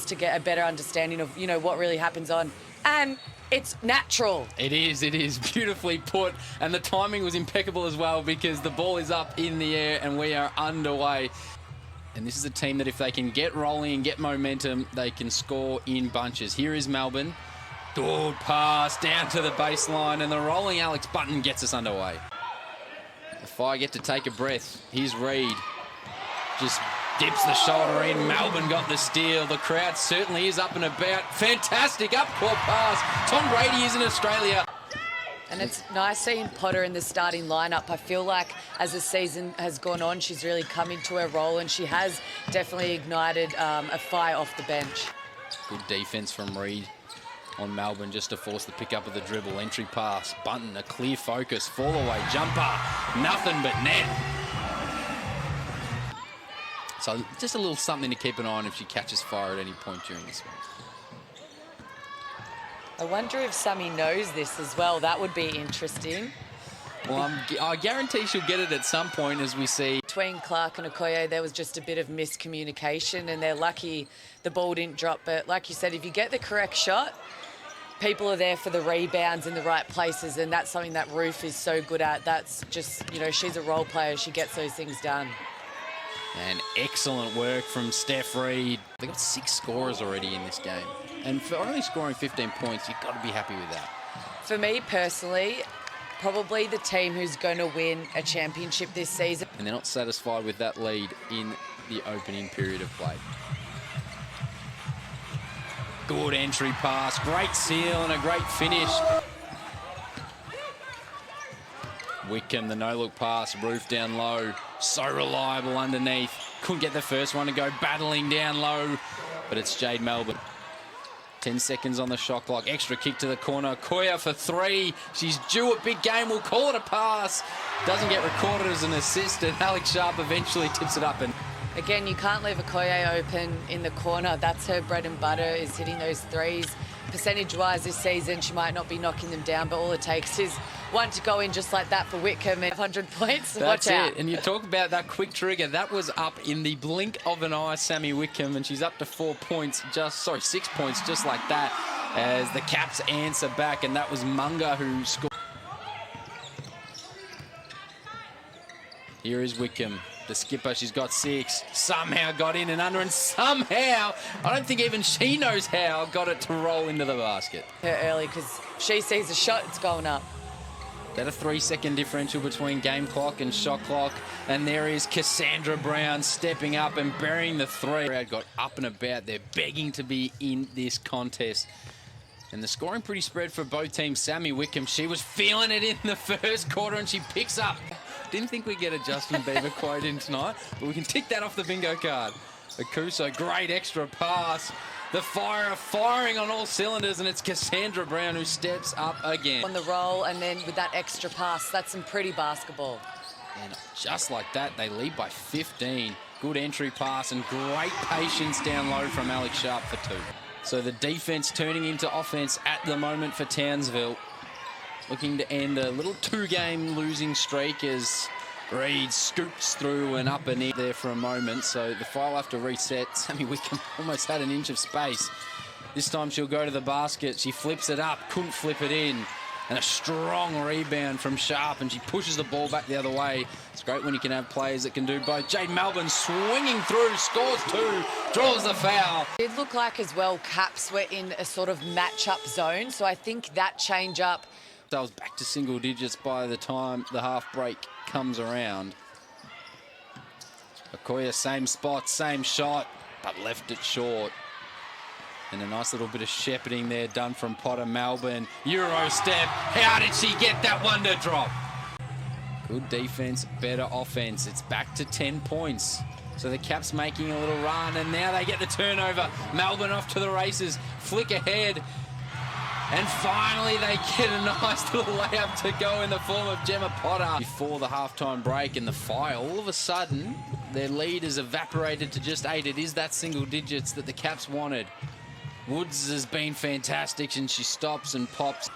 to get a better understanding of, what really happens on. And it's natural. It is beautifully put, and the timing was impeccable as well because the ball is up in the air and we are underway. And this is a team that if they can get rolling and get momentum, they can score in bunches. Here is Melbourne. Good pass down to the baseline, and the rolling Alex Button gets us underway. The Fire get to take a breath. Here's Reid. Just dips the shoulder in. Melbourne got the steal. The crowd certainly is up and about. Fantastic up-court pass. Tom Brady is in Australia. And it's nice seeing Potter in the starting lineup. I feel like as the season has gone on, she's really come into her role, and she has definitely ignited a fire off the bench. Good defense from Reid on Melbourne just to force the pick up of the dribble. Entry pass. Bunton, a clear focus. Fall away jumper. Nothing but net. So just a little something to keep an eye on if she catches fire at any point during this one. I wonder if Sammy knows this as well. That would be interesting. Well, I guarantee she'll get it at some point, as we see. Between Clark and Okoye, there was just a bit of miscommunication, and they're lucky the ball didn't drop. But like you said, if you get the correct shot, people are there for the rebounds in the right places, and that's something that Ruth is so good at. That's just, she's a role player. She gets those things done. And excellent work from Steph Reid. They've got 6 scorers already in this game. And for only scoring 15 points, you've got to be happy with that. For me personally, probably the team who's going to win a championship this season. And they're not satisfied with that lead in the opening period of play. Good entry pass, great seal and a great finish. Wickham, the no-look pass, Roof down low. So reliable underneath. Couldn't get the first one to go, battling down low. But it's Jade Melbourne. 10 seconds on the shot clock. Extra kick to the corner. Koya for 3. She's due a big game. We'll call it a pass. Doesn't get recorded as an assist, and Alex Sharp eventually tips it up. And again, you can't leave Okoye open in the corner. That's her bread and butter, is hitting those threes. Percentage-wise this season, she might not be knocking them down, but all it takes is one to go in just like that for Wickham and 100 points. That's Watch out. it. And you talk about that quick trigger. That was up in the blink of an eye, Sammy Wickham, and she's up to 6 points, just like that, as the Caps answer back, and that was Munga who scored. Here is Wickham. The skipper, she's got 6, somehow got in and under, and somehow, I don't think even she knows how, got it to roll into the basket. Her early, because she sees a shot, it's going up. That a 3-second differential between game clock and shot clock, and there is Cassandra Brown stepping up and burying the 3. Crowd got up and about, they're begging to be in this contest. And the scoring pretty spread for both teams. Sammy Wickham, she was feeling it in the first quarter, and she picks up. Didn't think we'd get a Justin Bieber quote in tonight, but we can tick that off the bingo card. Akuso, great extra pass. The Fire are firing on all cylinders, and it's Cassandra Brown who steps up again. On the roll, and then with that extra pass, that's some pretty basketball. And just like that, they lead by 15. Good entry pass and great patience down low from Alex Sharp for 2. So the defense turning into offense at the moment for Townsville. Looking to end a little 2-game losing streak as Reid scoops through and up and in there for a moment. So the Fire will have to reset. Sammy Wickham almost had an inch of space. This time she'll go to the basket. She flips it up, couldn't flip it in. And a strong rebound from Sharp, and she pushes the ball back the other way. It's great when you can have players that can do both. Jade Melbourne swinging through, scores 2, draws the foul. It looked like as well Caps were in a sort of match-up zone, so I think that change-up. I was back to single digits by the time the half break comes around. Okoye, same spot, same shot, but left it short. And a nice little bit of shepherding there done from Potter. Melbourne, Euro step. How did she get that one to drop? Good defense, better offense. It's back to 10 points. So the Caps making a little run, and now they get the turnover. Melbourne off to the races, flick ahead. And finally they get a nice little layup to go in the form of Gemma Potter. Before the halftime break, and the Fire, all of a sudden, their lead has evaporated to just 8. It is that single digits that the Caps wanted. Woods has been fantastic, and she stops and pops.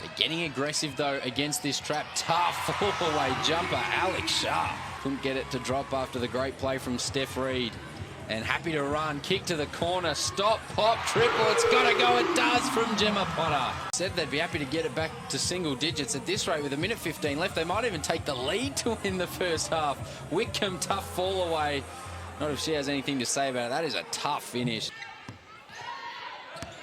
They're getting aggressive, though, against this trap. Tough fall-away jumper, Alex Sharp. Couldn't get it to drop after the great play from Steph Reed. And happy to run, kick to the corner, stop, pop, triple, it's got to go, it does from Gemma Potter. Said they'd be happy to get it back to single digits. At this rate, with 1:15 left, they might even take the lead to win the first half. Wickham, tough fall away. Not if she has anything to say about it. That is a tough finish.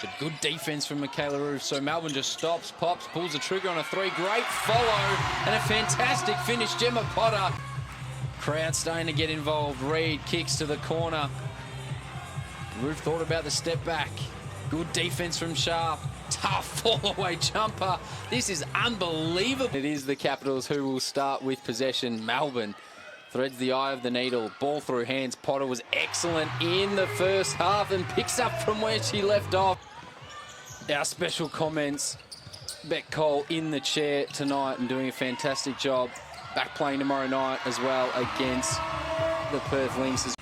But good defense from Michaela Roof. So Melbourne just stops, pops, pulls the trigger on a three. Great follow and a fantastic finish. Gemma Potter. Crowd starting to get involved. Reed kicks to the corner. Roof thought about the step back. Good defense from Sharp. Tough fall-away jumper. This is unbelievable. It is the Capitals who will start with possession. Melbourne threads the eye of the needle. Ball through hands. Potter was excellent in the first half and picks up from where she left off. Our special comments. Beck Cole in the chair tonight and doing a fantastic job. Back playing tomorrow night as well against the Perth Lynx.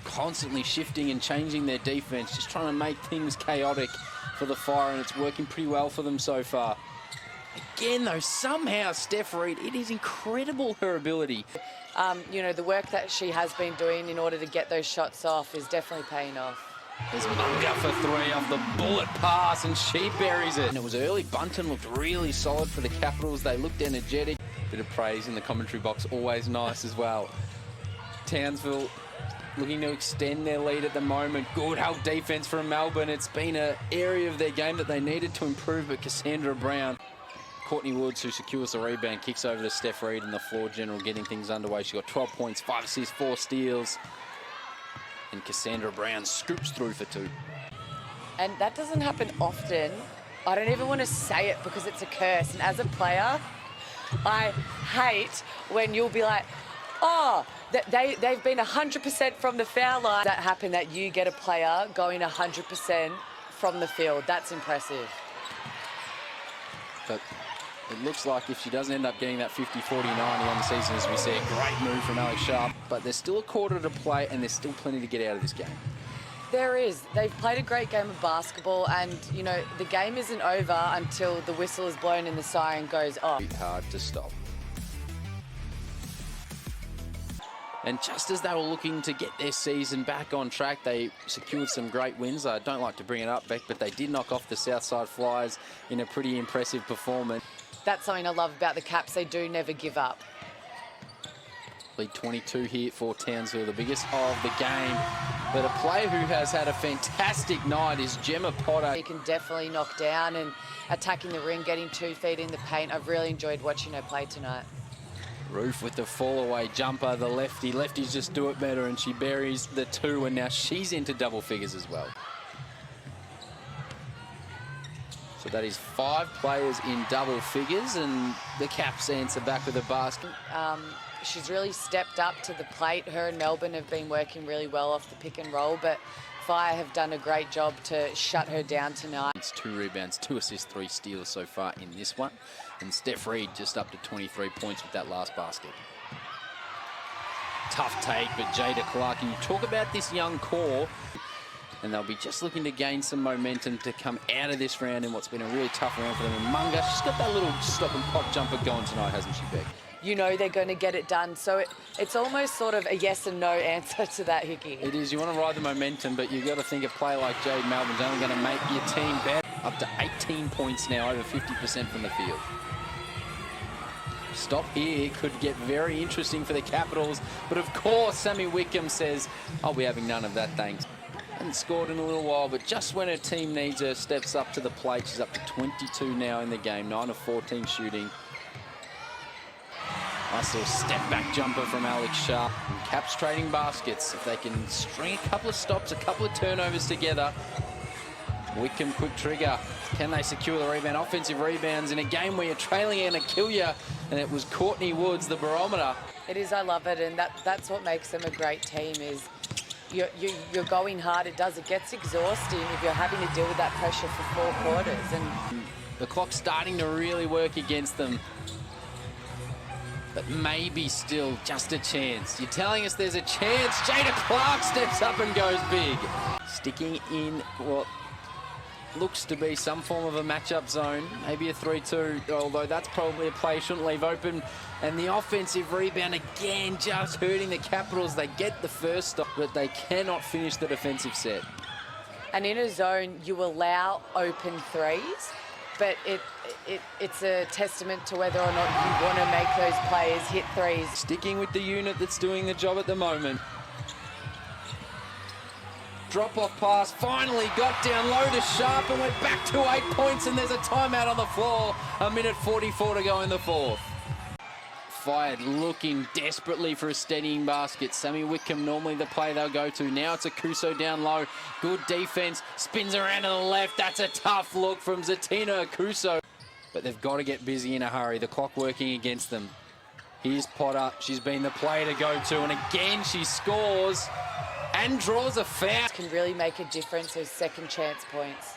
Constantly shifting and changing their defense, just trying to make things chaotic for the Fire, and it's working pretty well for them so far. Again, though, somehow Steph Reed, it is incredible her ability. You know, the work that she has been doing in order to get those shots off is definitely paying off. There's Munga for three off the bullet pass, and she buries it. And it was early. Bunton looked really solid for the Capitals. They looked energetic. Bit of praise in the commentary box, always nice as well. Townsville looking to extend their lead at the moment. Good help defense from Melbourne. It's been an area of their game that they needed to improve, but Cassandra Brown, Courtney Woods, who secures the rebound, kicks over to Steph Reed in the floor general, getting things underway. She got 12 points, 5 assists, 4 steals. And Cassandra Brown scoops through for 2. And that doesn't happen often. I don't even want to say it because it's a curse. And as a player, I hate when you'll be like, oh, they've been 100% from the foul line. That happened, that you get a player going 100% from the field. That's impressive. But it looks like if she doesn't end up getting that 50, 40, 90 on the season, as we see, a great move from Alex Sharp. But there's still a quarter to play, and there's still plenty to get out of this game. There is. They've played a great game of basketball, and, you know, the game isn't over until the whistle is blown and the siren goes off. Hard to stop. And just as they were looking to get their season back on track, they secured some great wins. I don't like to bring it up, Beck, but they did knock off the Southside Flyers in a pretty impressive performance. That's something I love about the Caps. They do never give up. Lead 22 here for Townsville, the biggest of the game. But a player who has had a fantastic night is Gemma Potter. He can definitely knock down and attacking the ring, getting 2 feet in the paint. I've really enjoyed watching her play tonight. Roof with the fall-away jumper, the lefty. Lefties just do it better, and she buries the 2, and now she's into double figures as well. So that is 5 players in double figures, and the Caps answer back with a basket. She's really stepped up to the plate. Her and Melbourne have been working really well off the pick and roll, but Fire have done a great job to shut her down tonight. It's 2 rebounds, 2 assists, 3 steals so far in this one. And Steph Reed just up to 23 points with that last basket. Tough take, but Jada Clark, and you talk about this young core, and they'll be just looking to gain some momentum to come out of this round in what's been a really tough round for them. And Munga, she's got that little stop and pop jumper going tonight, hasn't she, Beck? You know they're going to get it done. So it's almost sort of a yes and no answer to that, Hickey. It is. You want to ride the momentum, but you've got to think a player like Jade Melbourne's only going to make your team better. Up to 18 points now, over 50% from the field. Stop here could get very interesting for the Capitals. But of course, Sammy Wickham says, I'll be having none of that, thanks. Hasn't scored in a little while, but just when her team needs her, steps up to the plate. She's up to 22 now in the game, 9 of 14 shooting. Nice little step-back jumper from Alex Sharp. And Caps trading baskets. If they can string a couple of stops, a couple of turnovers together. Wickham, quick trigger. Can they secure the rebound? Offensive rebounds in a game where you're trailing and it kill you. And it was Courtney Woods, the barometer. It is. I love it, and that's what makes them a great team. Is you're going hard. It gets exhausting if you're having to deal with that pressure for 4 quarters. And the clock's starting to really work against them. But maybe still just a chance. You're telling us there's a chance. Jada Clark steps up and goes big. Sticking in what looks to be some form of a matchup zone, maybe a 3-2, although that's probably a play shouldn't leave open. And the offensive rebound again just hurting the Capitals. They get the first stop, but they cannot finish the defensive set. And in a zone, you allow open threes, but it's a testament to whether or not you want to make those players hit threes. Sticking with the unit that's doing the job at the moment. Drop-off pass, finally got down low to Sharp and went back to 8 points, and there's a timeout on the floor. 1:44 to go in the fourth. Fired looking desperately for a steadying basket. Sammy Wickham, normally the play they'll go to. Now it's a Akuso down low. Good defense. Spins around to the left. That's a tough look from Zatina Akuso. But they've got to get busy in a hurry. The clock working against them. Here's Potter. She's been the play to go to. And again, she scores and draws a foul. Can really make a difference, those second chance points.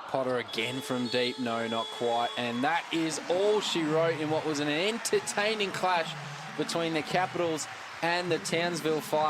Potter again from deep. No, not quite. And that is all she wrote in what was an entertaining clash between the Capitals and the Townsville Fire.